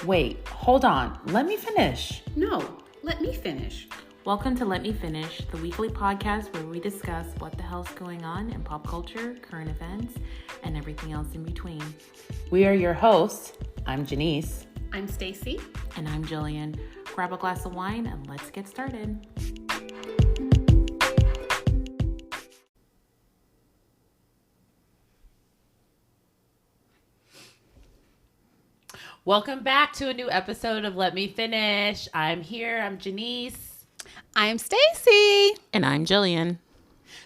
Wait, hold on. Let me finish. No, let me finish. Welcome to Let Me Finish, the weekly podcast where we discuss what the hell's going on in pop culture, current events, and everything else in between. We are your hosts. I'm Janice. I'm Stacy. And I'm Jillian. Grab a glass of wine and let's get started. Welcome back to a new episode of Let Me Finish. I'm here. I'm Janice. I'm Stacy. And I'm Jillian.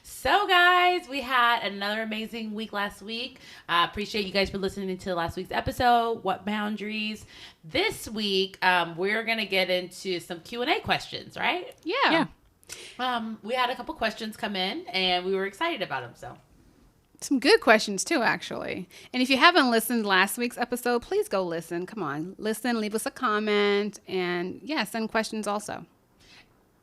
So, guys, we had another amazing week last week. I appreciate you guys for listening to last week's episode, What Boundaries. This week, we're going to get into some Q&A questions, right? Yeah. We had a couple questions come in, and we were excited about them, so. Some good questions, too, actually. And if you haven't listened to last week's episode, please go listen. Come on. Listen, leave us a comment, and, send questions also.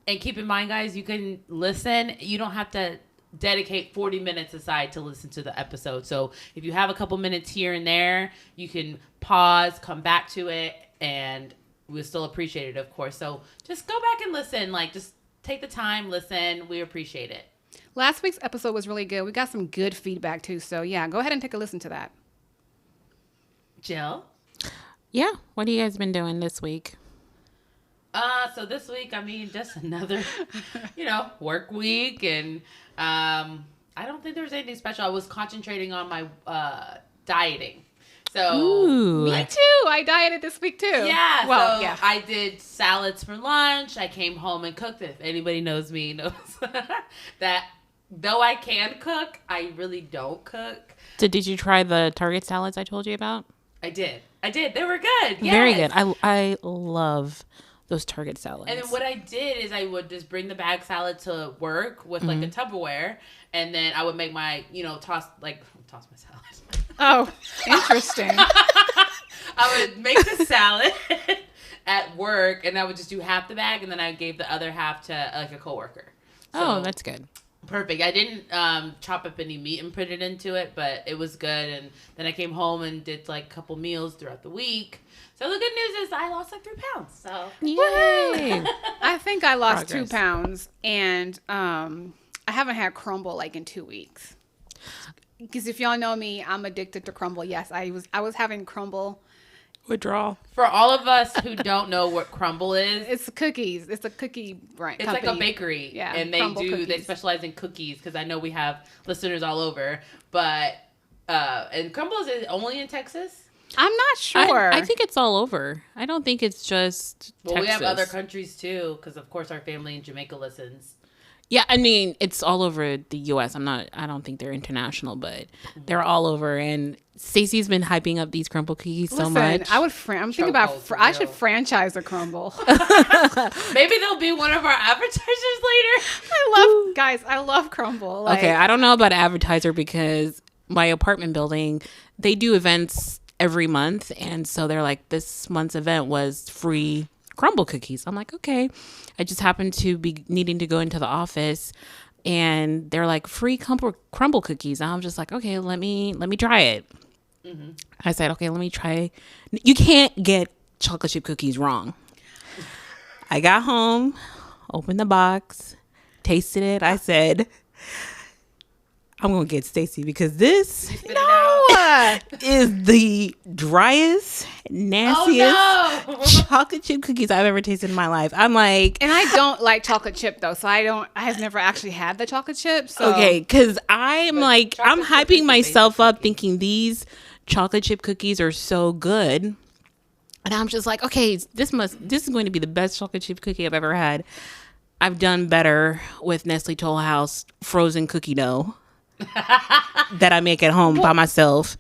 And keep in mind, guys, you can listen. You don't have to dedicate 40 minutes aside to listen to the episode. So if you have a couple minutes here and there, you can pause, come back to it, and we'll still appreciate it, of course. So just go back and listen. Just take the time, listen. We appreciate it. Last week's episode was really good. We got some good feedback, too. So, go ahead and take a listen to that. Jill? Yeah. What have you guys been doing this week? So this week, just another, work week. And I don't think there was anything special. I was concentrating on my dieting. So Ooh. Me too. I dieted this week, too. Yeah. I did salads for lunch. I came home and cooked. If anybody knows me, knows that though I can cook, I really don't cook. So did you try the Target salads I told you about? I did. They were good. Yes. Very good. I love those Target salads. And then what I did is I would just bring the bag salad to work with like a Tupperware, and then I would make my, toss my salad. Oh, interesting. I would make the salad at work, and I would just do half the bag, and then I gave the other half to a coworker. So, that's good. Perfect. I didn't chop up any meat and put it into it, but it was good. And then I came home and did a couple meals throughout the week. So the good news is I lost 3 pounds. So Yay! I think I lost Progress. 2 pounds, and I haven't had crumble in 2 weeks. Because if y'all know me, I'm addicted to crumble. Yes, I was having crumble. Withdrawal. for all of us who don't know what crumble is, It's cookies. It's a cookie brand. it's like a bakery. Yeah, And Crumble they cookies. specialize in cookies because I know we have listeners all over. But, and crumble is only in Texas? I'm not sure. I think it's all over. I don't think it's just Well, Texas. we have other countries too because, of course, our family in Jamaica listens. Yeah, it's all over the U.S. I don't think they're international, but they're all over. And Stacey's been hyping up these crumble cookies so much. I'm thinking about. Chokeholds, I should real. franchise a crumble. Maybe they'll be one of our advertisers later. I love crumble. Okay, I don't know about advertiser because my apartment building, they do events every month. And so they're like, this month's event was free crumble cookies. I'm like, okay. I just happened to be needing to go into the office and they're like free crumble cookies. And I'm just like, okay, let me try it. Mm-hmm. I said, okay, let me try. You can't get chocolate chip cookies wrong. I got home, opened the box, tasted it. I said, I'm going to get Stacy because this is the driest, nastiest chocolate chip cookies I've ever tasted in my life. I'm like... And I don't like chocolate chip, though, so I have never actually had the chocolate chip. So. Okay, because I'm hyping myself up thinking these chocolate chip cookies are so good. And I'm just like, okay, this is going to be the best chocolate chip cookie I've ever had. I've done better with Nestle Toll House frozen cookie dough that I make at home by myself.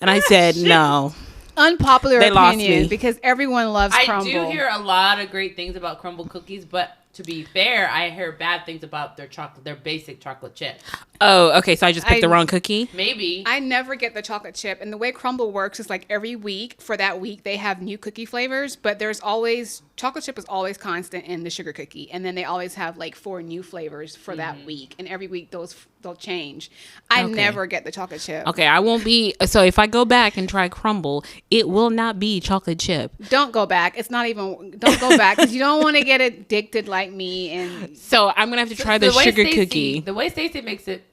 And I said, no. Unpopular They lost opinion me. because everyone loves crumble. I do hear a lot of great things about crumble cookies, but to be fair, I hear bad things about their basic chocolate chip. Oh, okay. So I just picked the wrong cookie. Maybe. I never get the chocolate chip. And the way Crumble works is like every week for that week, they have new cookie flavors, but there's always, chocolate chip is always constant in the sugar cookie. And then they always have like 4 new flavors for that week. And every week they'll change. I never get the chocolate chip. Okay, I won't be. So if I go back and try Crumble, it will not be chocolate chip. Don't go back. It's not even, don't go back because you don't want to get addicted like me. And So I'm going to have to try the sugar cookie. The way Stacey makes it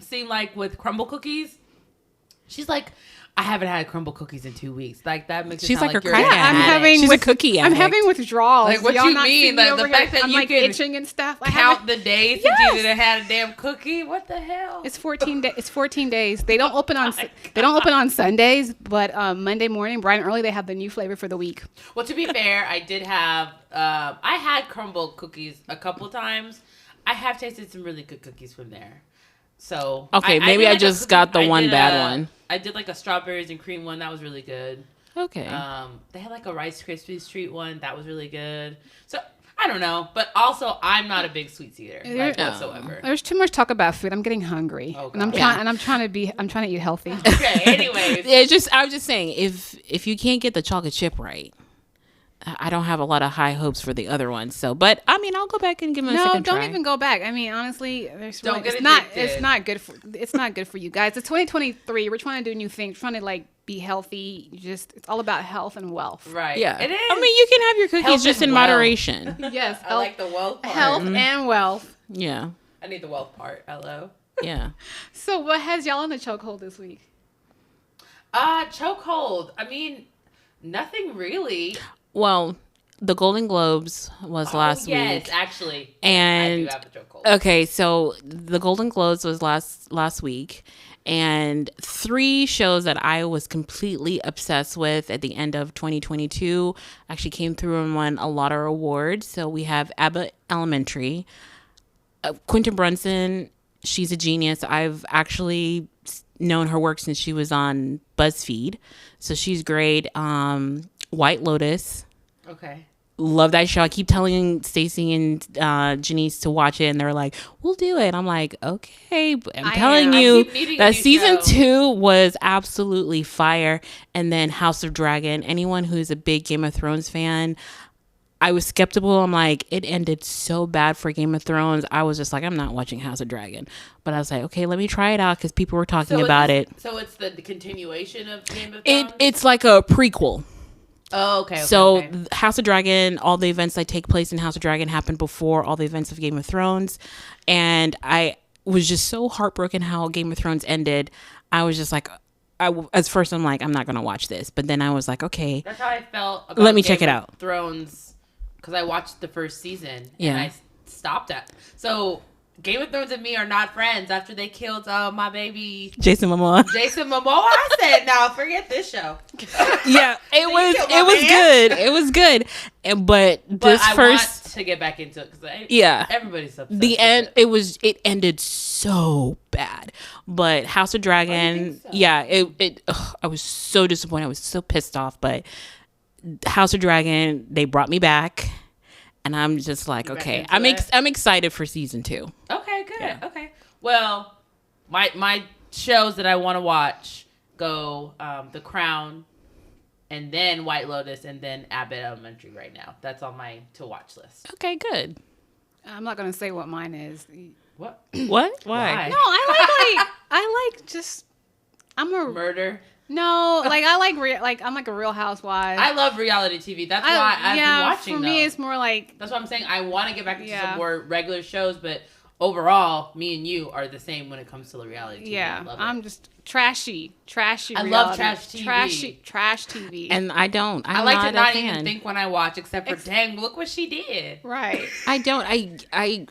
seem like with crumble cookies, she's like, I haven't had crumble cookies in 2 weeks. Like that makes it She's sound like a you're crack an addict. having She's with- a cookie I'm addict. having withdrawals. Like, what Y'all you not mean? seeing me The over fact here? that I'm you like can itching and stuff. I count haven't- the days Yes. since you didn't had a damn cookie. What the hell? It's 14 days. It's 14 days. They don't open on they don't open on Sundays, but Monday morning, bright and early, they have the new flavor for the week. Well, to be fair, I did have I had crumble cookies a couple times. I have tasted some really good cookies from there. So Okay, maybe did I like a just cookie- got the I one did bad one. I did like a strawberries and cream one that was really good. Okay. They had like a Rice Krispies treat one that was really good. So I don't know, but also I'm not a big sweets eater like, whatsoever. There's too much talk about food. I'm getting hungry, Oh, and I'm God. trying. And I'm trying to eat healthy. Okay, anyways. I was just saying, if you can't get the chocolate chip right, I don't have a lot of high hopes for the other ones. So, but I mean, I'll go back and give them a No, second don't try. even go back. I mean, honestly, there's Don't really, get it's not. addicted. It's not good for you guys. It's 2023. We're trying to do new things. We're trying to like be healthy. It's all about health and wealth. Right. Yeah. It is. I mean, you can have your cookies Health just and in wealth. moderation. Yes, I like the wealth part. health and wealth. Yeah. I need the wealth part. Hello. Yeah. So, what has y'all on the chokehold this week? Chokehold. I mean, nothing really. Well, the Golden Globes was last Yes, week. actually. And I do have a chokehold. okay, so the Golden Globes was last week, and 3 shows that I was completely obsessed with at the end of 2022 actually came through and won a lot of awards. So we have Abbott Elementary, Quentin Brunson. She's a genius. I've actually known her work since she was on BuzzFeed, so she's great. White Lotus. Okay. Love that show. I keep telling Stacey and Janice to watch it, and they're like, "We'll do it." I'm like, "Okay." But I'm telling I you keep needing a that new season show. 2 was absolutely fire. And then House of Dragon. Anyone who's a big Game of Thrones fan, I was skeptical. I'm like, it ended so bad for Game of Thrones. I was just like, I'm not watching House of Dragon. But I was like, okay, let me try it out because people were talking about it. So it's the continuation of Game of Thrones? It's like a prequel. Oh, okay. So okay. House of Dragon, all the events that take place in House of Dragon happened before all the events of Game of Thrones. And I was just so heartbroken how Game of Thrones ended. I was just like, at first I'm like, I'm not going to watch this. But then I was like, okay. That's how I felt about Let me Game check it of out. Thrones, because I watched the first season. Yeah. And I stopped at. So Game of Thrones and me are not friends after they killed my baby Jason Momoa. Jason Momoa. I said, no, forget this show. Yeah, it you was killed my it was man? good. It was good. And but this I first want to get back into it because Yeah. everybody's obsessed the with end it. it ended so bad. But House of Dragon, think so? yeah, I was so disappointed. I was so pissed off, but House of Dragon, they brought me back. And I'm just like, back okay, into it? I'm excited for season 2. Okay, good. Yeah. Okay. Well, my shows that I want to watch go The Crown, and then White Lotus, and then Abbott Elementary right now. That's on my to watch list. Okay, good. I'm not gonna say what mine is. What? What? Why? No, I like just. I'm a Murder. no, like I like I'm like a Real Housewife. I love reality TV. That's why I've been watching for though. me, it's more like That's what I'm saying. I want to get back into Yeah. some more regular shows, but overall, me and you are the same when it comes to the reality TV. yeah. I love it. I'm just trashy. I love reality. trash TV. Trash TV. And I don't. I like to not a fan. even think when I watch, except for dang, look what she did. right. I don't. I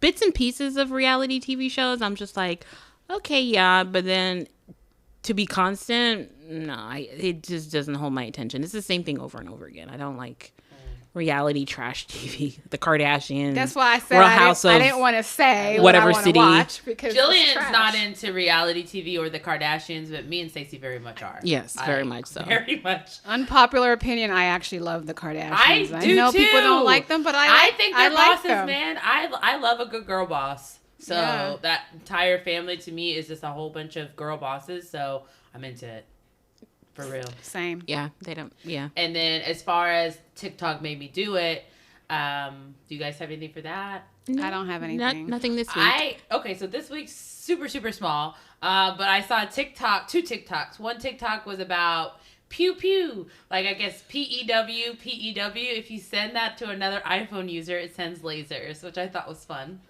bits and pieces of reality TV shows. I'm just like, okay, yeah, but then to be constant, no, it just doesn't hold my attention. It's the same thing over and over again. I don't like reality trash TV. The Kardashians. That's why I said Real I House didn't, I of didn't want to say whatever what I city. watch because it's Jillian's trash. not into reality TV or the Kardashians, but me and Stacey very much are. Yes, very much so. Very much. Unpopular opinion. I actually love the Kardashians. I do know too. people don't like them, but I think they're like bosses, them. man. I love a good girl boss. So Yeah. that entire family to me is just a whole bunch of girl bosses. So I'm into it. For real. Same. Yeah, they don't. Yeah. And then as far as TikTok made me do it, do you guys have anything for that? I don't have anything. Nothing this week. So this week's super, super small. But I saw two TikToks. One TikTok was about pew pew. Like I guess PEW. If you send that to another iPhone user, it sends lasers, which I thought was fun.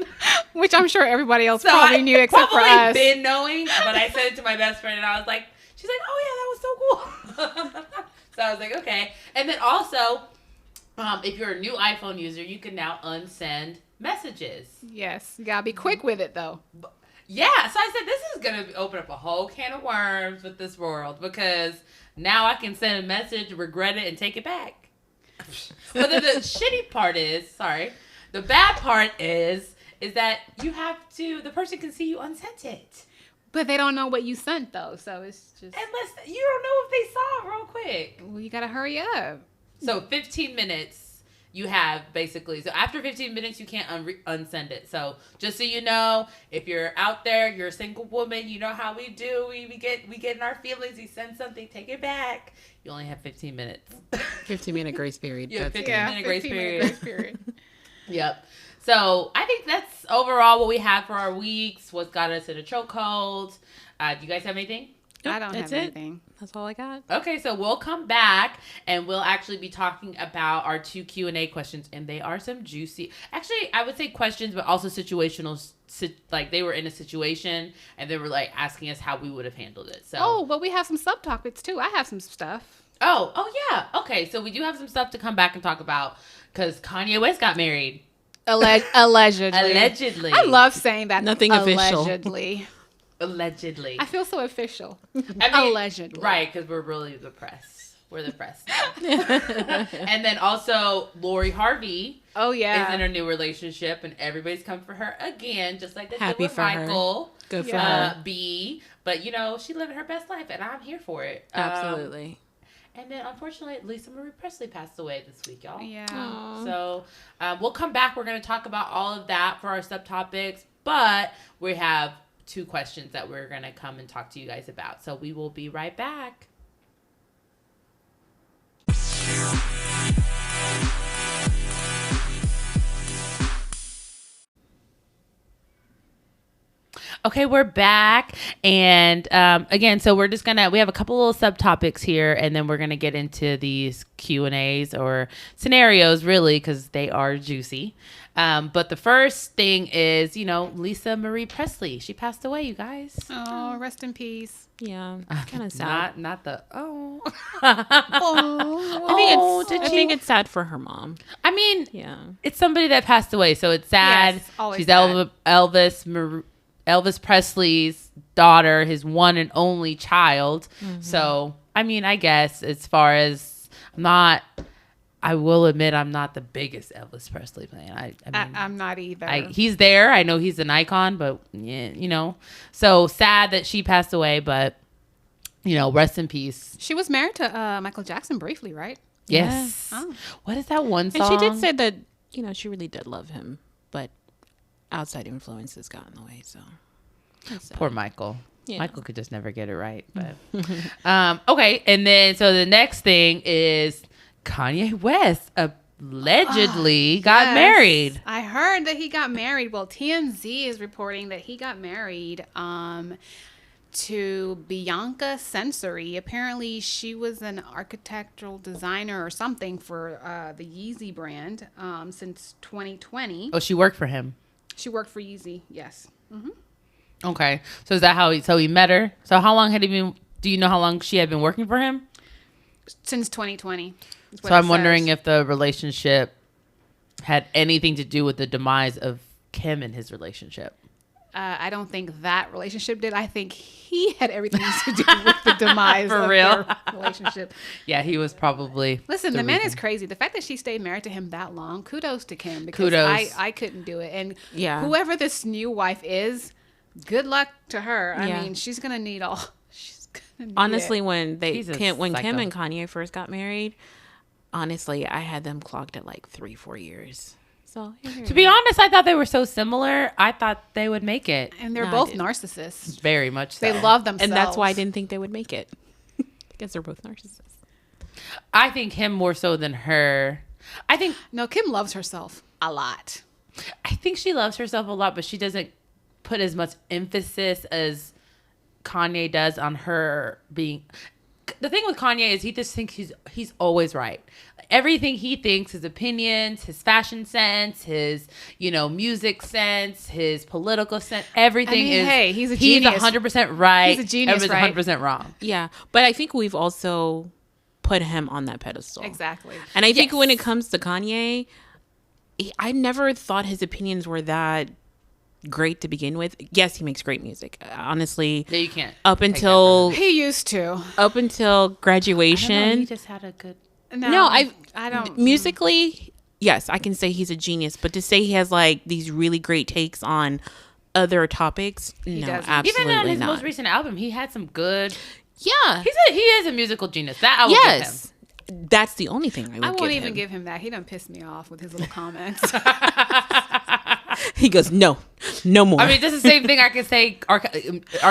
Which I'm sure everybody else probably knew except for probably us. been knowing, but I sent it to my best friend and I was like, she's like, oh yeah, that was so cool. So I was like, okay. And then also, if you're a new iPhone user, you can now unsend messages. Yes. You gotta be quick with it though. Yeah, so I said, this is going to open up a whole can of worms with this world because now I can send a message, regret it, and take it back. But then the shitty part is, the bad part is that you have to, the person can see you unsent it. But they don't know what you sent though, so it's just. Unless, you don't know if they saw it real quick. Well, you gotta hurry up. So 15 minutes you have basically. So after 15 minutes, you can't unsend it. So just so you know, if you're out there, you're a single woman, you know how we do. We get in our feelings. You send something, take it back. You only have 15 minutes. 15-minute grace period. Yeah, That's 15-minute grace 15-minute period. grace period. Yep. So I think that's overall what we have for our weeks. What's got us in a chokehold. Do you guys have anything? I don't That's have it. anything. That's all I got. Okay, so we'll come back and we'll actually be talking about our 2 Q&A questions, and they are some juicy. Actually, I would say questions, but also situational. Like they were in a situation and they were like asking us how we would have handled it. So. Oh, but we have some subtopics too. I have some stuff. Oh yeah. Okay, so we do have some stuff to come back and talk about because Kanye West got married. Allegedly. Allegedly. I love saying that. Nothing official. Allegedly. Allegedly. I feel so official. I mean, allegedly. Right, because we're really the press. We're the press. And then also Lori Harvey Oh yeah. is in a new relationship, and everybody's come for her again, just like they did Happy with for her. Michael. Good for Yeah. her. B. But she living her best life, and I'm here for it. Absolutely. And then unfortunately, Lisa Marie Presley passed away this week, y'all. Yeah. Aw. So we'll come back. We're going to talk about all of that for our subtopics, but we have 2 questions that we're going to come and talk to you guys about. So we will be right back. Okay, we're back. And again, so we're just we have a couple little subtopics here, and then we're going to get into these Q&As or scenarios, really, because they are juicy. But the first thing is, Lisa Marie Presley. She passed away, you guys. Oh, rest in peace. Yeah. Kind of sad. Not the, oh. I think it's sad for her mom. I mean, Yeah. it's somebody that passed away, so it's sad. Yes, always She's sad. Elvis Presley's daughter, his one and only child. Mm-hmm. So, I mean, I guess as far as I will admit I'm not the biggest Elvis Presley fan. I mean, I'm not either. he's there. I know he's an icon, but yeah, So sad that she passed away, but rest in peace. She was married to Michael Jackson briefly, right? Yes. Oh. What is that one song? And she did say that, she really did love him, but outside influences got in the way, so. that's sad. Poor Michael. Yeah. Michael could just never get it right. But okay, and then so the next thing is Kanye West allegedly got Yes. married. I heard that he got married. Well, TMZ is reporting that he got married to Bianca Sensory. Apparently, she was an architectural designer or something for the Yeezy brand since 2020. Oh, she worked for him. She worked for Yeezy, yes. Okay, so is that how he met her? So how long had he been? Do you know how long she had been working for him? Since 2020. is what So it I'm wondering says. if the relationship had anything to do with the demise of Kim and his relationship. I don't think that relationship did. I think he had everything to do with the demise For of real? their relationship. Yeah, he was probably. Listen, the man is crazy. The fact that she stayed married to him that long, kudos to Kim. Because Kudos. I couldn't do it. And Yeah. whoever this new wife is, good luck to her. I Yeah. mean, she's gonna need all. She's gonna need Honestly, it. when He's a Kim psycho. and Kanye first got married, honestly, I had them clocked at like 3-4 years. So To be honest, I thought they were so similar. I thought they would make it. And they're No, I both didn't. narcissists. Very much so. They love themselves, and that's why I didn't think they would make it. Because they're both narcissists. I think him more so than her. I think Kim loves herself a lot. she loves herself a lot, but she doesn't put as much emphasis as Kanye does on her being. The thing with Kanye is he just thinks he's always right. Everything he thinks, his opinions, his fashion sense, his music sense, his political sense, everything is. Hey, he's a genius. He's 100% right. He's a genius, right? 100% wrong. Yeah. But I think we've also put him on that pedestal. Exactly. And I think Yes. when it comes to Kanye, I never thought his opinions were that great to begin with. Yes, he makes great music. Honestly, Yeah, you can't. up take that until He used to. graduation. from him. He just had a good. No, I don't. musically, yes, I can say he's a genius, but to say he has like these really great takes on other topics, no, doesn't. absolutely Even on his not. most recent album, he had some good. Yeah. He is a musical genius. That I will give him. Yes. That's the only thing I would I won't give even him. give him that. He done pissed me off with his little comments. He goes, no more. I mean, just the same thing I could say. R.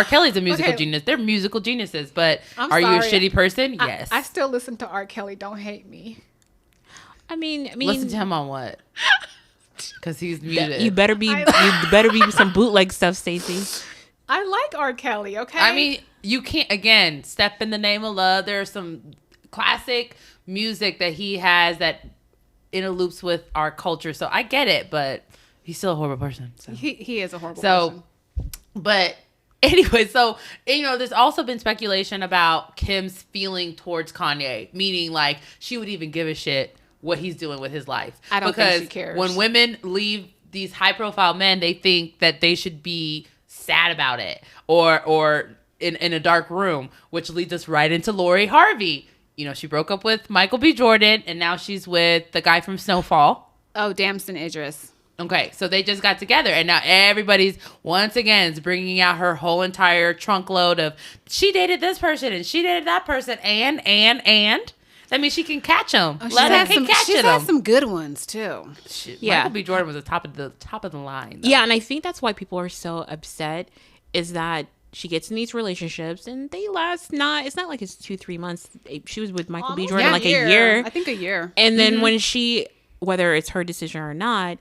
Kelly's a musical Okay. genius. They're musical geniuses, but I'm are you a sorry. shitty person? Yes. I still listen to R. Kelly. Don't hate me. I mean, Listen to him on what? Because he's muted. you better be some bootleg stuff, Stacey. I like R. Kelly. Okay. I mean, you can't. Again, Step in the Name of Love. There's some classic music that he has that interloops with our culture. So I get it, but he's still a horrible person. So. he is a horrible So, person. but anyway, so, there's also been speculation about Kim's feeling towards Kanye, meaning like she would even give a shit what he's doing with his life. I don't think she cares. When women leave these high profile men, they think that they should be sad about it or in a dark room, which leads us right into Lori Harvey. She broke up with Michael B. Jordan and now she's with the guy from Snowfall. Oh, Damson Idris. Okay, so they just got together, and now everybody's once again is bringing out her whole entire trunk load of she dated this person and she dated that person, and that means she can catch them. Oh, Let her keep catching she's had them. some good ones too. Yeah. Michael B. Jordan was the top of the line. Though. Yeah, and I think that's why people are so upset is that she gets in these relationships and they last it's not like it's 2-3 months. She was with Michael B. Jordan like a year. I think a year. And then when whether it's her decision or not,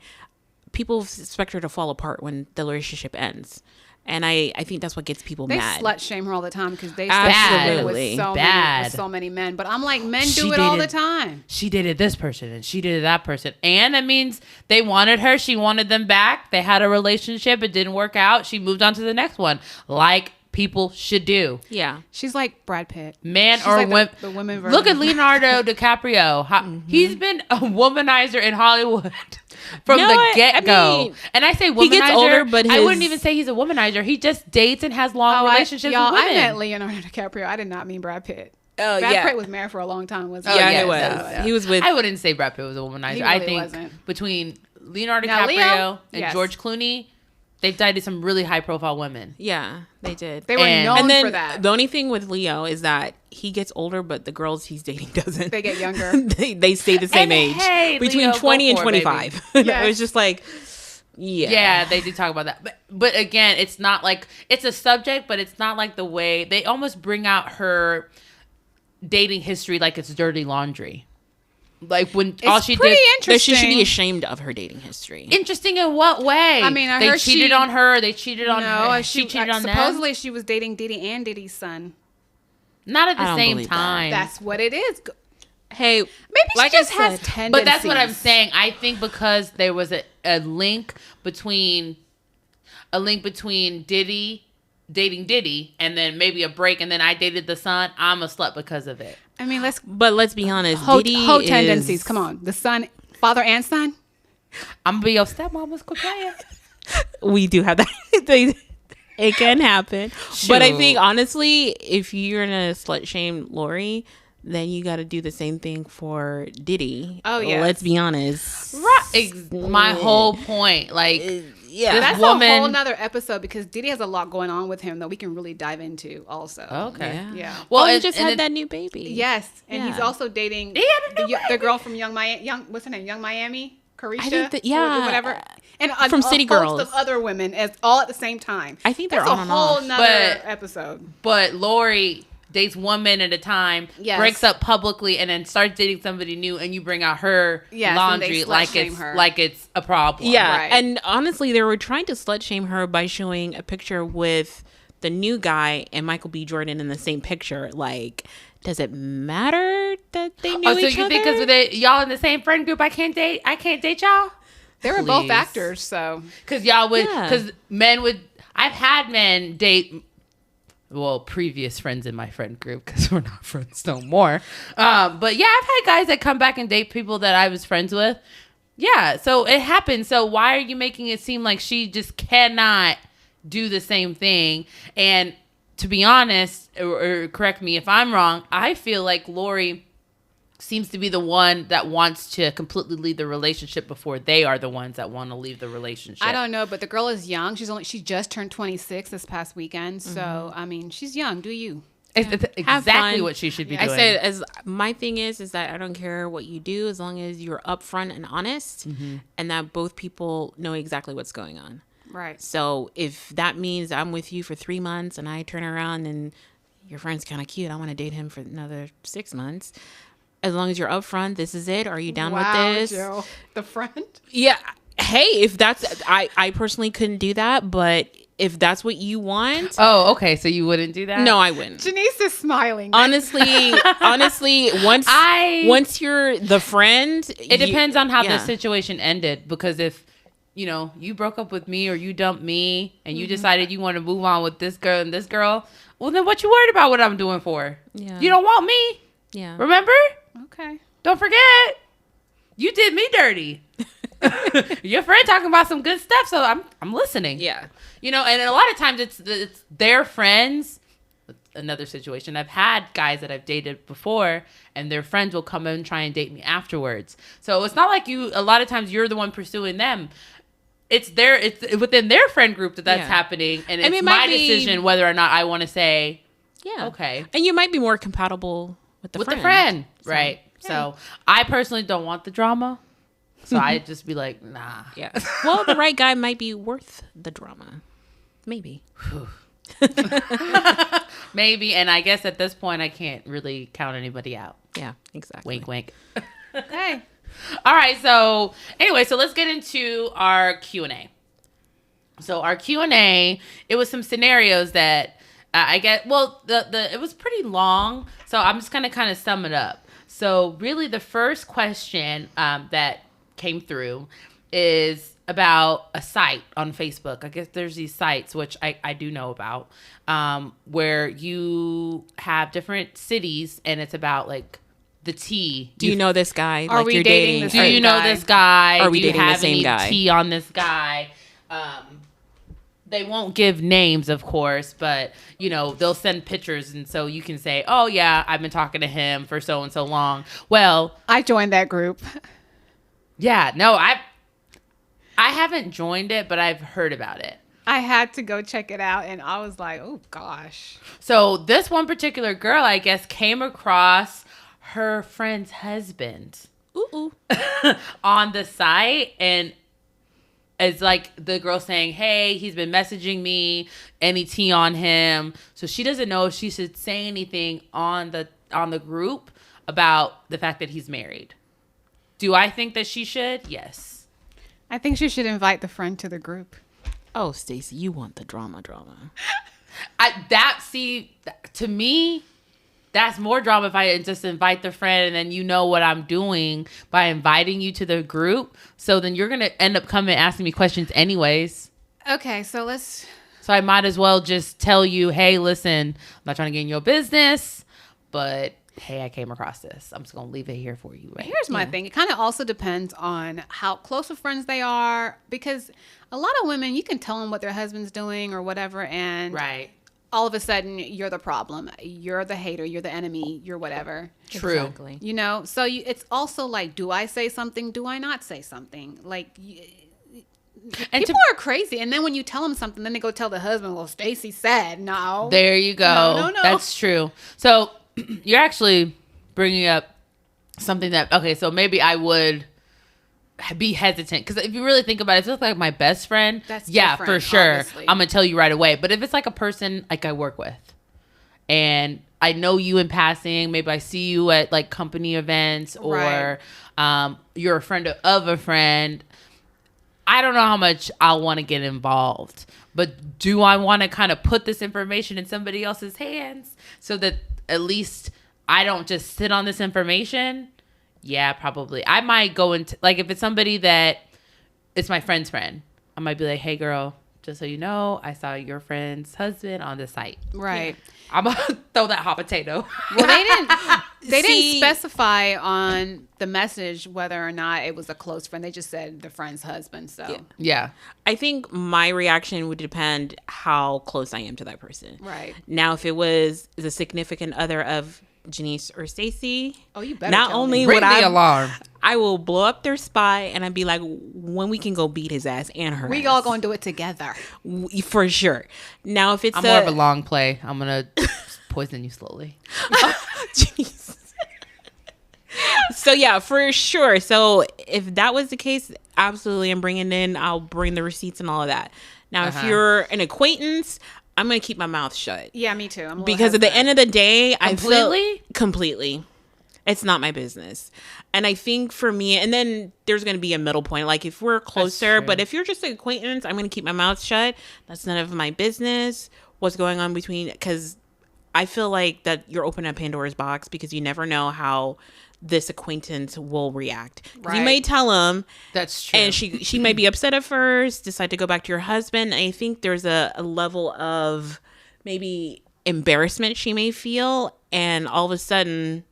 people expect her to fall apart when the relationship ends. And I think that's what gets people They mad. slut shame her all the time because they Absolutely. with so many men. But I'm like, men She do it all the dated- time. She dated this person and she dated that person. And that means they wanted her. She wanted them back. They had a relationship. It didn't work out. She moved on to the next one. Like people should do. Yeah. She's like Brad Pitt. Man She's or like women. the women version. Look at Leonardo DiCaprio. He's been a womanizer in Hollywood from No, the I get-go. mean, And I say womanizer. he gets older, but I wouldn't his- even say he's a womanizer. He just dates and has long relationships y'all, with women. I meant Leonardo DiCaprio. I did not mean Brad Pitt. Oh, Brad yeah. Pitt was married for a long time, wasn't Oh, Yeah, he? yes, he was. yes. He was with. I wouldn't say Brad Pitt was a womanizer. He I really think wasn't. between Leonardo Now, DiCaprio Leo? and Yes. George Clooney, they've dated some really high-profile women. Yeah, they did. They were And- known and then for that. the only thing with Leo is that he gets older, but the girls he's dating doesn't. They get younger. they stay the same And age hey, between Leo, 20 and go for it, 25. Yes. It was just like, yeah. Yeah, they did talk about that. But again, it's not like it's a subject, but it's not like the way they almost bring out her dating history like it's dirty laundry. Like when all she pretty did. That she should be Interesting. ashamed of her dating history. Interesting in what way? I mean, I they heard cheated she- on her. They cheated on No, her. She cheated on them. supposedly she was dating Diddy and Diddy's son. Not at I the don't same believe that. time. That's what it is. Hey, Maybe like she just I has said, tendencies. But that's what I'm saying. I think because there was a link between Diddy dating Diddy and then maybe a break and then I dated the son, I'm a slut because of it. I mean, let's but let's be honest. hoe Diddy is, tendencies. Come on, the son, father and son. I'm gonna be your stepmama's quit playing. we do have that. It can happen. But I think, Shoot. honestly, if you're going to slut shame Lori, then you got to do the same thing for Diddy. Oh, yes. Let's be honest. Right. My whole point. Like, Yeah. That's woman- a whole nother episode because Diddy has a lot going on with him that we can really dive into also. okay. Yeah. Well, he and- just and had it- that new baby. Yes, and he's Yeah. also dating He had a new the girl from what's her name? Young Miami, Carisha, I think that- or yeah. whatever, and From City host Girls. of other women as all at the same time. I think they're That's on a and whole off. nother But- episode. But Lori dates one man at a time, Yes. breaks up publicly, and then starts dating somebody new, and you bring out her Yes, and laundry they like slut-shame it's her. like it's a problem. Yeah. Right. And honestly, they were trying to slut shame her by showing a picture with the new guy and Michael B. Jordan in the same picture. Like, does it matter that they knew Oh, so each you other? think because y'all in the same friend group, I can't date y'all? They were both Please. actors, so Because y'all would, Yeah. because men would. I've had men date. Well, previous friends in my friend group because we're not friends no more. But yeah, I've had guys that come back and date people that I was friends with. Yeah, so it happens. So why are you making it seem like she just cannot do the same thing? And to be honest, or correct me if I'm wrong, I feel like Lori seems to be the one that wants to completely leave the relationship before they are the ones that want to leave the relationship. I don't know. But the girl is young. She just turned 26 this past weekend. So I mean, she's young. Do you? It's Have exactly fun. what she should be I doing. said, as my thing is that I don't care what you do as long as you're upfront and honest, and that both people know exactly what's going on. Right. So if that means I'm with you for 3 months and I turn around and your friend's kind of cute, I want to date him for another 6 months. As long as you're upfront, this is it. Are you down with this? Joe. The friend. Yeah. Hey, if that's, I personally couldn't do that, but if that's what you want, Oh, okay. So you wouldn't do that? no, I wouldn't. Janice is smiling. Honestly, once you're the friend, It depends on how yeah. the situation ended. Because if, you broke up with me or you dumped me and you decided you want to move on with this girl and this girl, well, then what you worried about what I'm doing for? Yeah. You don't want me. Yeah. Remember? Okay. Don't forget. You did me dirty. Your friend talking about some good stuff, so I'm listening. Yeah. And a lot of times it's their friends. Another situation. I've had guys that I've dated before, and their friends will come in and try and date me afterwards. So it's not like a lot of times you're the one pursuing them. It's within their friend group that's Yeah. happening, and I it's mean, it my might be- decision whether or not I want to say, Yeah. okay, And you might be more compatible with the friend. right? So I personally don't want the drama. So I just be like, nah. Yeah. Well, the right guy might be worth the drama. Maybe. Maybe. And I guess at this point, I can't really count anybody out. Yeah, exactly. Wink, wink. Okay. All right. So anyway, so let's get into our Q&A. So our Q&A, it was some scenarios that I get. Well, it was pretty long. So I'm just going to kind of sum it up. So really the first question that came through is about a site on Facebook. I guess there's these sites, which I do know about, where you have different cities and it's about like the tea. Do you know this guy? Are we you're dating dating? this Do same you know guy? this guy? Are we Do you dating the have same any guy? tea on this guy? They won't give names, of course, but they'll send pictures, and so you can say, "Oh yeah, I've been talking to him for so and so long." Well, I joined that group. yeah, no, I haven't joined it, but I've heard about it. I had to go check it out, and I was like, "Oh gosh." So this one particular girl, I guess, came across her friend's husband Ooh. on the site, and it's like the girl saying, "Hey, he's been messaging me. Any tea on him?" So she doesn't know if she should say anything on the group about the fact that he's married. Do I think that she should? Yes. I think she should invite the friend to the group. Oh, Stacey, you want the drama. To me, that's more drama if I just invite the friend and then you know what I'm doing by inviting you to the group. So then you're going to end up coming asking me questions anyways. Okay, so So I might as well just tell you, hey, listen, I'm not trying to get in your business, but hey, I came across this. I'm just going to leave it here for you. Right? Here's my thing. It kind of also depends on how close of friends they are, because a lot of women, you can tell them what their husband's doing or whatever, and Right. all of a sudden you're the problem. You're the hater. You're the enemy. You're whatever. True. Exactly. You know? So it's also like, do I say something? Do I not say something? Like, And people are crazy. And then when you tell them something, then they go tell the husband, well, Stacy said. No. There you go. No. That's true. So you're actually bringing up something that, okay, so maybe I would be hesitant, because if you really think about it, if it's like my best friend, That's yeah, different, for sure, obviously. I'm gonna tell you right away. But if it's like a person like I work with, and I know you in passing, maybe I see you at like company events, or you're a friend of a friend, I don't know how much I'll want to get involved. But do I want to kind of put this information in somebody else's hands so that at least I don't just sit on this information? Yeah, probably. I might go into, like, if it's somebody that it's my friend's friend, I might be like, hey, girl, just so you know, I saw your friend's husband on the site. Right. I'm going to throw that hot potato. Well, they didn't specify on the message whether or not it was a close friend. They just said the friend's husband. So Yeah. I think my reaction would depend how close I am to that person. Right. Now, if it was the significant other of Janice or Stacy, Oh, you better not tell only me. would Ring the alarm. I will blow up their spy, and I'd be like, when we can go beat his ass and her. We ass. all gonna do it together. For sure. Now, if it's I'm more of a long play. I'm going to poison you slowly. Jeez. So yeah, for sure. So if that was the case, absolutely, I'll bring the receipts and all of that. Now, if you're an acquaintance, I'm gonna keep my mouth shut. Yeah, me too. I'm a little Because at the end of the day, completely, it's not my business. And I think for me, and then there's gonna be a middle point. Like if we're closer, but if you're just an acquaintance, I'm gonna keep my mouth shut. That's none of my business. What's going on between? Because I feel like that you're opening a Pandora's box, because you never know how this acquaintance will react. Right. You may tell him, That's true. and she may be upset at first, decide to go back to your husband. I think there's a level of maybe embarrassment she may feel, and all of a sudden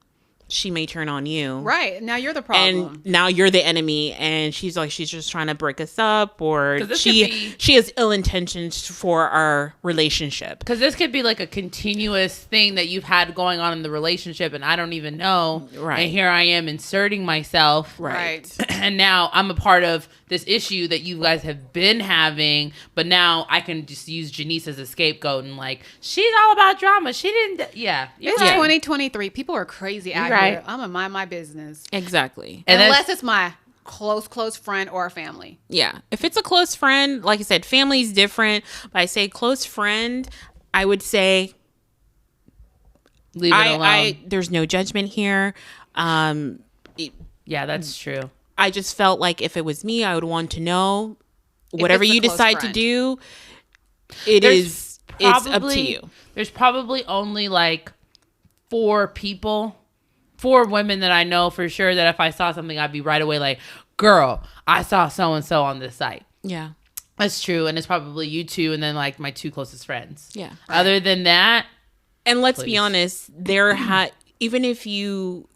she may turn on you. Right. Now you're the problem. And now you're the enemy, and she's just trying to break us up, or 'Cause this she has ill intentions for our relationship. Because this could be like a continuous thing that you've had going on in the relationship, and I don't even know. Right. And here I am inserting myself. Right. And now I'm a part of this issue that you guys have been having, but now I can just use Janice as a scapegoat and like, she's all about drama. She didn't. Yeah. It's 2023. People are crazy out Right. here. I'm gonna mind my business. Exactly. And Unless it's my close friend or family. Yeah. If it's a close friend, like I said, family's different. But I say close friend, I would say Leave it alone. there's no judgment here. Yeah, that's true. I just felt like if it was me, I would want to know whatever it's a you close decide friend. to do. It's up to you. There's probably only like 4 women that I know for sure that if I saw something, I'd be right away like, girl, I saw so-and-so on this site. Yeah. That's true. And it's probably you two and then like my 2 closest friends. Yeah. Other than that, And let's be Please. honest, even if you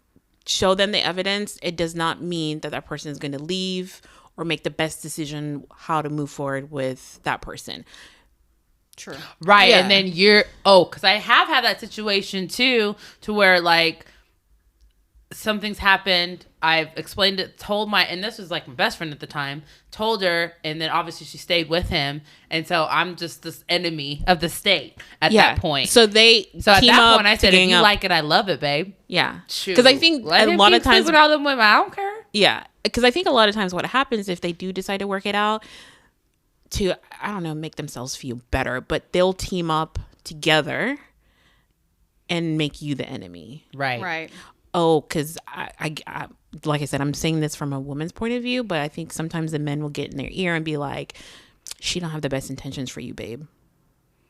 show them the evidence, it does not mean that person is going to leave or make the best decision how to move forward with that person. True. right. Yeah. And then because I have had that situation too, to where like something's happened. I've explained it, and this was like my best friend at the time, told her, and then obviously she stayed with him. And so I'm just this enemy of the state at that point. So So at team that up point, I to said, if gang you up. like it, I love it, babe. Yeah. Shoot. Because I think Let a him lot keep of times, sleeping with all them women. I don't care. yeah, because I think a lot of times what happens if they do decide to work it out to, I don't know, make themselves feel better, but they'll team up together and make you the enemy. Right. Right. Oh, because I, like I said, I'm saying this from a woman's point of view, but I think sometimes the men will get in their ear and be like, she don't have the best intentions for you, babe.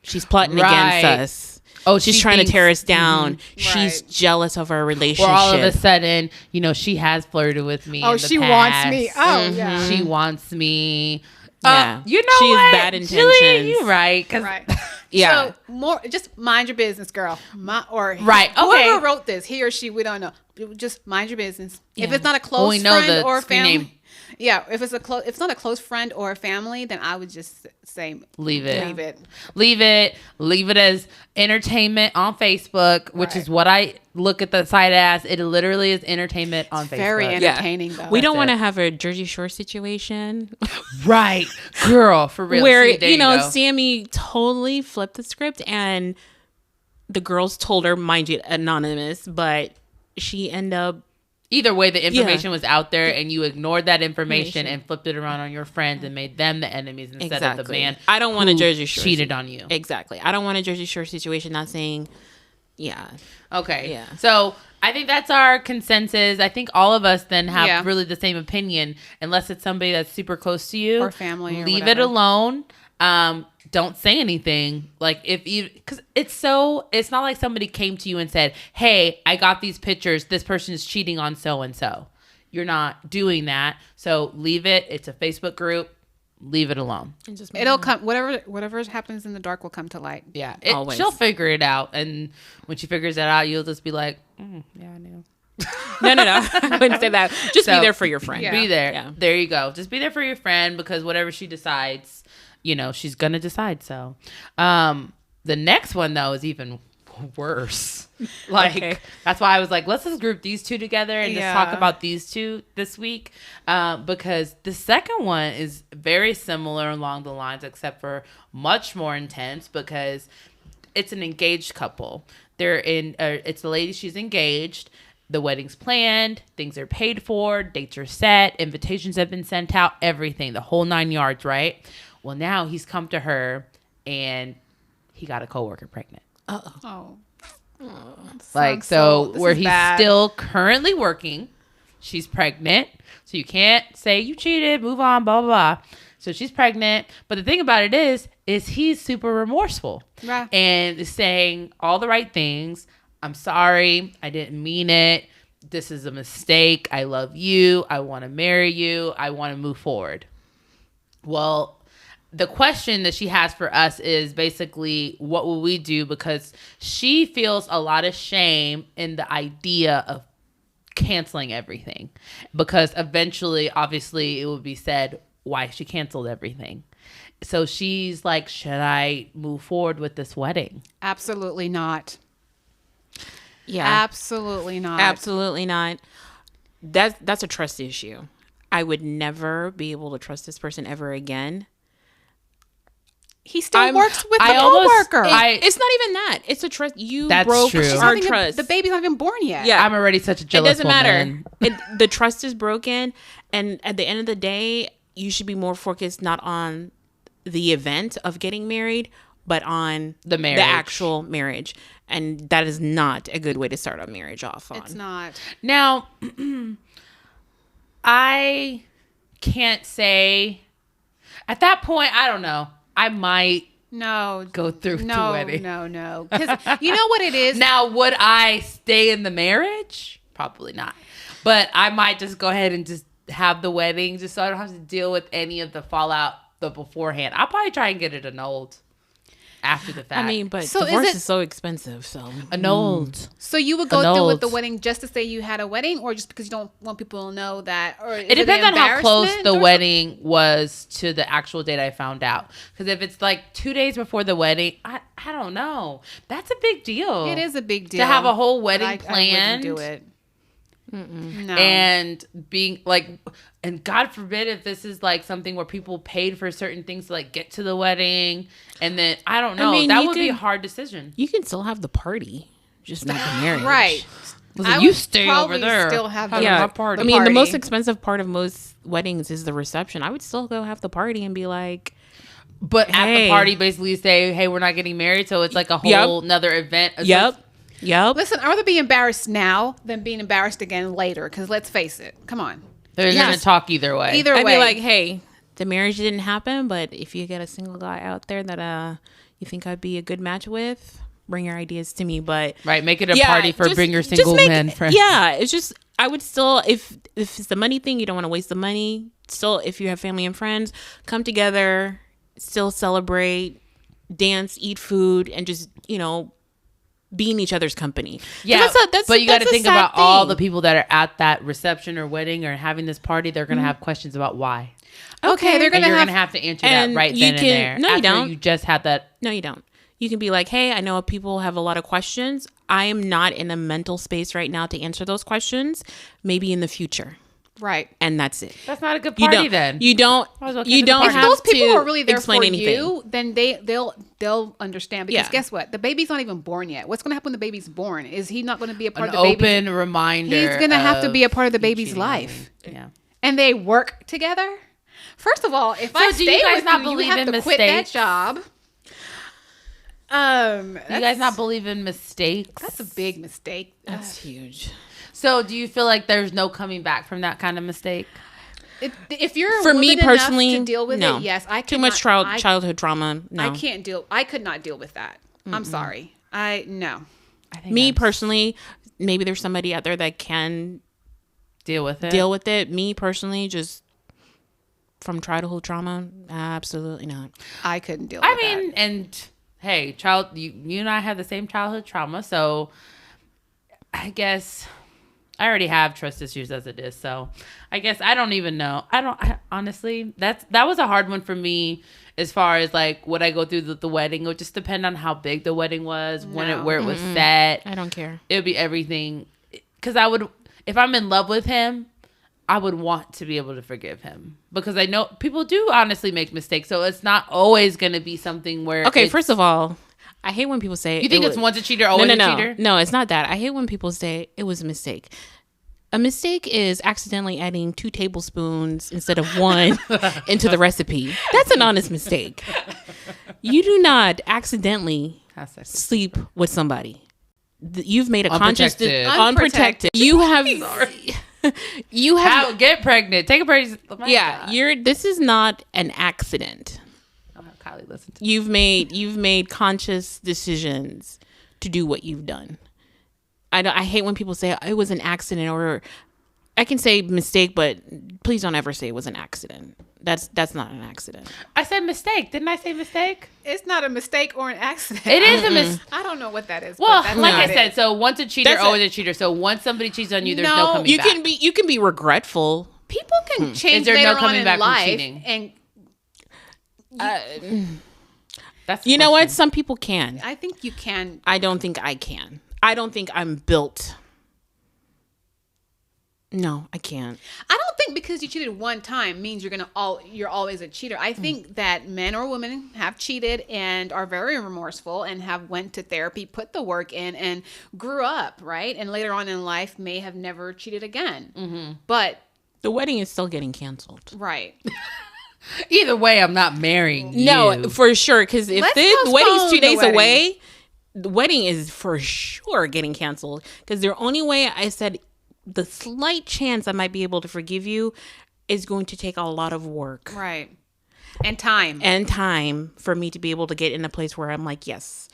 She's plotting Right. against us. Oh, She's she trying to thinks- tear us down. She's Right. jealous of our relationship. Or all of a sudden, she has flirted with me. Oh, in the she wants past. me. Oh, yeah. She wants me. Yeah. You know She has what? bad Julie, intentions. you right. 'Cause Right. Yeah. So just mind your business, girl. Right, okay. Whoever wrote this, he or she, we don't know. Just mind your business. If it's not a close friend or family, if it's not a close friend or a family, then I would just say leave it. Leave it. Leave it as entertainment on Facebook, which is what I look at the site as. It literally is entertainment on Facebook. Very entertaining, though. We don't want to have a Jersey Shore situation. Right. Girl, for real. Where, See, you go. Sammy totally flipped the script and the girls told her, mind you, anonymous, but she ended up. Either way, the information was out there and you ignored that information and flipped it around on your friends and made them the enemies instead of the man I don't want a Jersey Shore cheated on you. Exactly. I don't want a Jersey Shore situation. Not saying, Okay. Yeah. So I think that's our consensus. I think all of us then have really the same opinion, unless it's somebody that's super close to you or family. Leave it alone. Don't say anything. Like because it's not like somebody came to you and said, "Hey, I got these pictures. This person is cheating on so and so." You're not doing that. So leave it. It's a Facebook group. Leave it alone. It'll come. Whatever happens in the dark will come to light. Yeah, she'll figure it out, and when she figures that out, you'll just be like, "Yeah, I knew." No. I wouldn't say that. Just be there for your friend. Yeah. Be there. Yeah. There you go. Just be there for your friend because whatever she decides, she's gonna decide. So, the next one though is even worse. That's why I was like, let's just group these two together and just talk about these two this week, because the second one is very similar along the lines, except for much more intense because it's an engaged couple. It's a lady. She's engaged. The wedding's planned. Things are paid for. Dates are set. Invitations have been sent out. Everything. The whole 9 yards, right? Well, now he's come to her and he got a coworker pregnant. Oh. Where he's still currently working. She's pregnant. So you can't say you cheated, move on, blah, blah, blah. So she's pregnant. But the thing about it is he's super remorseful. Right. And is saying all the right things. I'm sorry. I didn't mean it. This is a mistake. I love you. I want to marry you. I want to move forward. Well, the question that she has for us is basically, what will we do? Because she feels a lot of shame in the idea of canceling everything. Because eventually, obviously, it will be said why she canceled everything. So she's like, should I move forward with this wedding? Absolutely not. Yeah. Absolutely not. Absolutely not. That's a trust issue. I would never be able to trust this person ever again. He still works with the coworker. It's not even that. It's a trust. You broke our trust. The baby's not even born yet. Yeah. I'm already such a jealous woman. It doesn't matter. The trust is broken. And at the end of the day, you should be more focused not on the event of getting married, but on the actual marriage. And that is not a good way to start a marriage off on. It's not. Now, I can't say at that point, I don't know. I might go through the wedding. No. Because you know what it is? Now, would I stay in the marriage? Probably not. But I might just go ahead and just have the wedding just so I don't have to deal with any of the fallout beforehand. I'll probably try and get it annulled after the fact. I mean, but divorce is so expensive, so annulled. So you would go through with the wedding just to say you had a wedding, or just because you don't want people to know that? Or it depends on how close the wedding was to the actual date I found out. Because if it's like 2 days before the wedding, I don't know. That's a big deal. It is a big deal to have a whole wedding planned. I wouldn't do it. No. And being like, and God forbid if this is like something where people paid for certain things to like get to the wedding, and then I don't know, that would be a hard decision. You can still have the party, just not the marriage, right? You stay over there. Still have the party. I mean, the most expensive part of most weddings is the reception. I would still go have the party and be like, but at the party, basically say, "Hey, we're not getting married," so it's like a whole another event. Yep. Listen, I'd rather be embarrassed now than being embarrassed again later. Because let's face it, come on, they're gonna talk either way. I'd be like, hey, the marriage didn't happen, but if you get a single guy out there that you think I'd be a good match with, bring your ideas to me. But make it a party for bring your single men friends. Yeah, it's just I would still if it's the money thing, you don't want to waste the money. Still, if you have family and friends, come together, still celebrate. dance, eat food, and just, be in each other's company. Yeah, but you got to think about all the people that are at that reception or wedding or having this party. They're going to have questions about why. Okay, You're going to have to answer that right then and there. No, you don't. You just had that. No, you don't. You can be like, hey, I know people have a lot of questions. I am not in a mental space right now to answer those questions. Maybe in the future. Right. And that's it. That's not a good party then. You don't have if those people are really there for anything. you, then they'll understand, because guess what? The baby's not even born yet. What's going to happen when the baby's born? Is he not going to be a part of the baby's open reminder? He's going to have to be a part of the baby's life. Yeah. And they work together? First of all, if I stay with you, you have to quit that job. You guys not believe in mistakes? That's a big mistake. That's huge. So do you feel like there's no coming back from that kind of mistake? If you're for me personally to deal with it, yes, I too much childhood trauma. No, I can't deal. I could not deal with that. I'm sorry. No. I think me personally, maybe there's somebody out there that can deal with it. Me personally, just from childhood trauma, absolutely not. I couldn't deal with that. And hey, you and I have the same childhood trauma, so I guess I already have trust issues as it is. So I guess I don't even know. Honestly, that was a hard one for me as far as like, would I go through the wedding? It would just depend on how big the wedding was, where it was set. I don't care. It would be everything. Because if I'm in love with him, I would want to be able to forgive him, because I know people do honestly make mistakes. So it's not always going to be something where. Okay, first of all, I hate when people say... You think it's once a cheater, always a cheater? No, it's not that. I hate when people say it was a mistake. A mistake is accidentally adding 2 tablespoons instead of 1 into the recipe. That's an honest mistake. You do not accidentally sleep with somebody. You've made a conscious... Unprotected. You have... Get pregnant. Take a break. This is not an accident. Kylie, listen to you've made conscious decisions to do what you've done. I hate when people say it was an accident, or I can say mistake, but please don't ever say it was an accident. That's not an accident. I said mistake. Didn't I say mistake? It's not a mistake or an accident. It is a mistake. I don't know what that is. Well, like I said, so once a cheater, always a cheater. So once somebody cheats on you, there's no coming back. You can be regretful. People can change. Is there later no coming on back in life from cheating? And that's you know what? Some people can. I think you can. I don't think I can. I don't think I'm built. No, I can't. I don't think because you cheated one time means you're always a cheater. I think that men or women have cheated and are very remorseful and have went to therapy, put the work in, and grew up, right? And later on in life may have never cheated again. Mm-hmm. But the wedding is still getting canceled. Right. Either way, I'm not marrying you. No, for sure. Because if the wedding's 2 days away, the wedding is for sure getting canceled. Because the only way I said the slight chance I might be able to forgive you is going to take a lot of work. Right. And time. For me to be able to get in a place where I'm like, yes,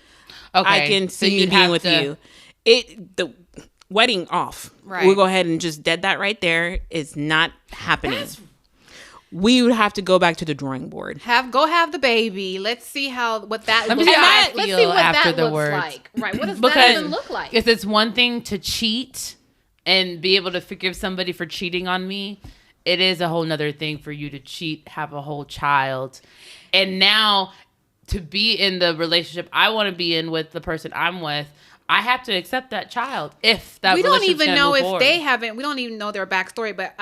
okay, I can see me being with you. The wedding off. Right. We'll go ahead and just dead that right there. It's not happening. We would have to go back to the drawing board. Go have the baby. Let's see what that looks like. Let's see what that looks like. Right. What does that even look like? Because it's one thing to cheat and be able to forgive somebody for cheating on me. It is a whole nother thing for you to cheat, have a whole child. And now to be in the relationship I want to be in with the person I'm with, I have to accept that child. If that we don't even know if they haven't. We don't even know their backstory, but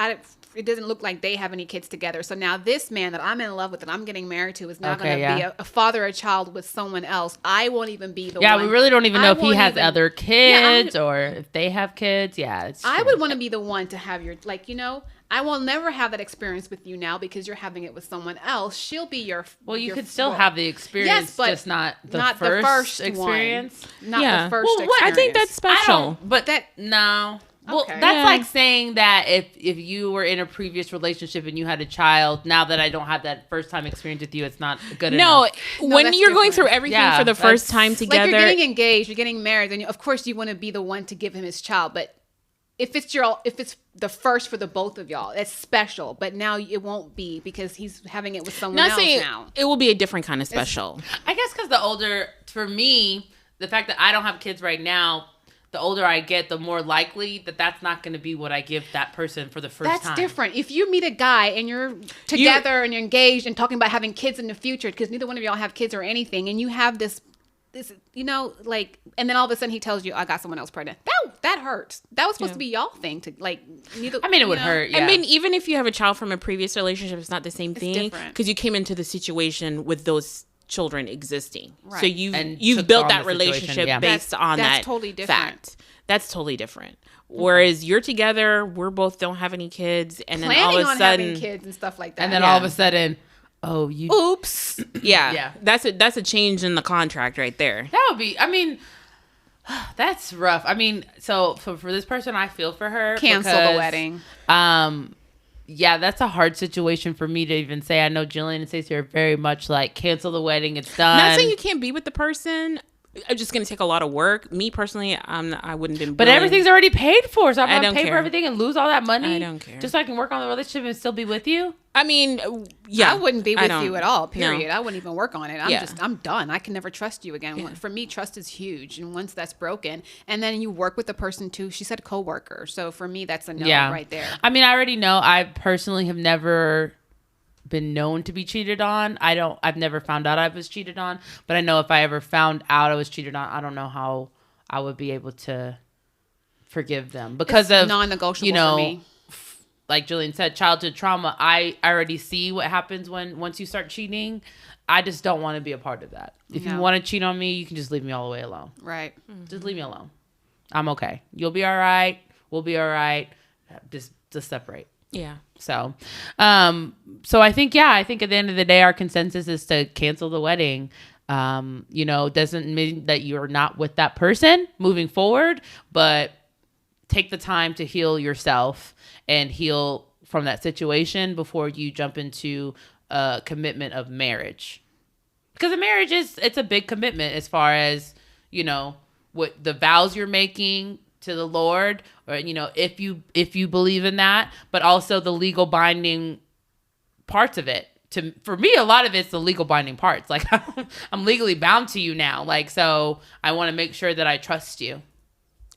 it doesn't look like they have any kids together. So now this man that I'm in love with, that I'm getting married to, is now going to be a father of a child with someone else. I won't even be the one. Yeah, we really don't even know if he has other kids or if they have kids. Yeah, I would want to be the one to have your, I will never have that experience with you now because you're having it with someone else. She'll be your... Well, you could still have the experience, yes, but just not the first experience. Not the first experience. I think that's special. No. Well, that's like saying that if you were in a previous relationship and you had a child, now that I don't have that first time experience with you, it's not good enough. No, when you're going through everything for the first time together. Like you're getting engaged, you're getting married, then of course you want to be the one to give him his child, but if it's the first for the both of y'all, it's special. But now it won't be because he's having it with someone else now. It will be a different kind of special. I guess because for me, the fact that I don't have kids right now, the older I get, the more likely that that's not going to be what I give that person for the first time. That's different. If you meet a guy and you're together and you're engaged and talking about having kids in the future, because neither one of y'all have kids or anything, and you have this, like, and then all of a sudden he tells you, I got someone else pregnant. That hurts. That was supposed to be y'all thing to, like, neither. I mean, it would hurt. Yeah. I mean, even if you have a child from a previous relationship, it's not the same thing. Because you came into the situation with those children existing. Right. So you've built that relationship based on that totally different. Fact. That's totally different. Whereas you're together, we're both don't have any kids, and then all of a sudden having kids and stuff like that. And then all of a sudden, oops. Yeah. That's a change in the contract right there. That would be, I mean, that's rough. I mean, so for this person, I feel for her. Cancel the wedding. Yeah, that's a hard situation for me to even say. I know Jillian and Stacey are very much like, cancel the wedding, it's done. Not saying you can't be with the person. I'm just going to take a lot of work. Me personally, I wouldn't have been. But everything's already paid for, so I'm going to pay for everything and lose all that money. I don't care. Just so I can work on the relationship and still be with you? I mean, yeah. I wouldn't be with you at all, period. No. I wouldn't even work on it. I'm done. I can never trust you again. Yeah. For me, trust is huge. And once that's broken, and then you work with the person too. She said coworker. So for me, that's a no right there. I mean, I already know. I personally have never been known to be cheated on. I've never found out I was cheated on, but I know if I ever found out I was cheated on, I don't know how I would be able to forgive them because of non-negotiable for me. Like Jillian said, childhood trauma. I already see what happens once you start cheating. I just don't want to be a part of that. If you want to cheat on me, you can just leave me all the way alone. Right. Mm-hmm. Just leave me alone. I'm okay. You'll be all right. We'll be all right. Just separate. Yeah. So I think at the end of the day, our consensus is to cancel the wedding. Doesn't mean that you're not with that person moving forward, but take the time to heal yourself and heal from that situation before you jump into a commitment of marriage. Because a marriage it's a big commitment as far as, what the vows you're making to the Lord, or if you believe in that, but also the legal binding parts of it. For me, a lot of it's the legal binding parts. Like, I'm legally bound to you now. Like, so I want to make sure that I trust you.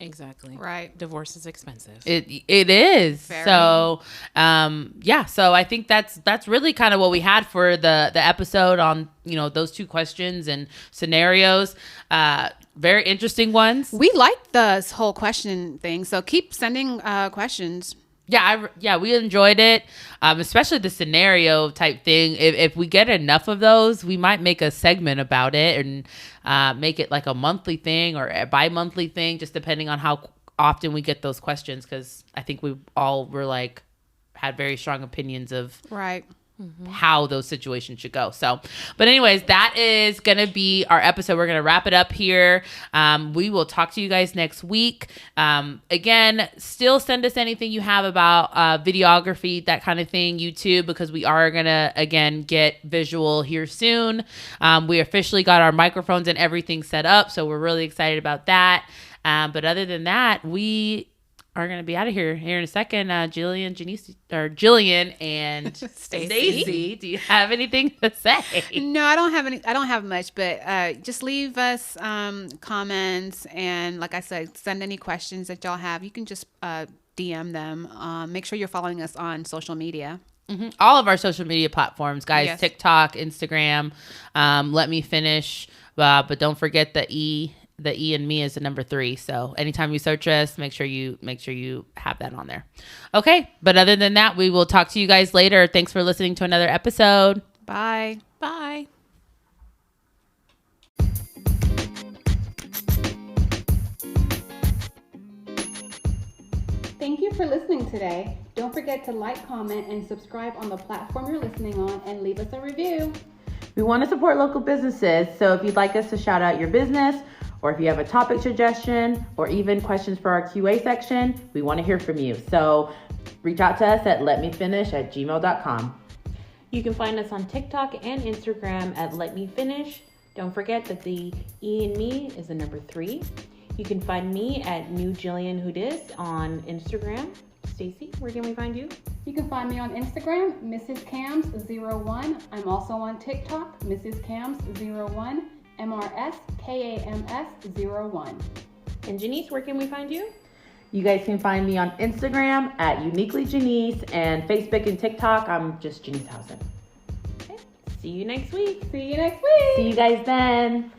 Exactly. Right. Divorce is expensive. It is. Very. So, so I think that's really kind of what we had for the episode on, those two questions and scenarios. Very interesting ones. We like this whole question thing, so keep sending questions. Yeah, we enjoyed it, especially the scenario type thing. If we get enough of those, we might make a segment about it and make it like a monthly thing or a bi-monthly thing, just depending on how often we get those questions, because I think we all had very strong opinions of right. how those situations should go. So, but anyways, that is going to be our episode. We're going to wrap it up here. We will talk to you guys next week. Again, still send us anything you have about videography, that kind of thing, YouTube, because we are going to, again, get visual here soon. We officially got our microphones and everything set up, so we're really excited about that. But other than that, we are going to be out of here in a second. Jillian and Stacey, do you have anything to say? No, I don't have much, but just leave us comments, and like I said, send any questions that y'all have. You can just DM them. Make sure you're following us on social media. Mm-hmm. All of our social media platforms, guys. Yes. TikTok, Instagram. Let me finish, but don't forget the E. The E and me is the number 3. So anytime you search us, make sure you have that on there. Okay. But other than that, we will talk to you guys later. Thanks for listening to another episode. Bye. Bye. Thank you for listening today. Don't forget to like, comment, and subscribe on the platform you're listening on, and leave us a review. We want to support local businesses. So if you'd like us to shout out your business, or if you have a topic suggestion, or even questions for our QA section, we want to hear from you. So reach out to us at letmefinish@gmail.com. You can find us on TikTok and Instagram at Let Me Finish. Don't forget that the E in me is the number 3. You can find me at New Jillian Houdis on Instagram. Stacy, where can we find you? You can find me on Instagram, Mrs. Cams01. I'm also on TikTok, Mrs. Cams01, MRSKAMS01. And Janice, where can we find you? You guys can find me on Instagram at Uniquely Janice and Facebook and TikTok. I'm just Janice Housen. Okay. See you next week. See you next week. See you guys then.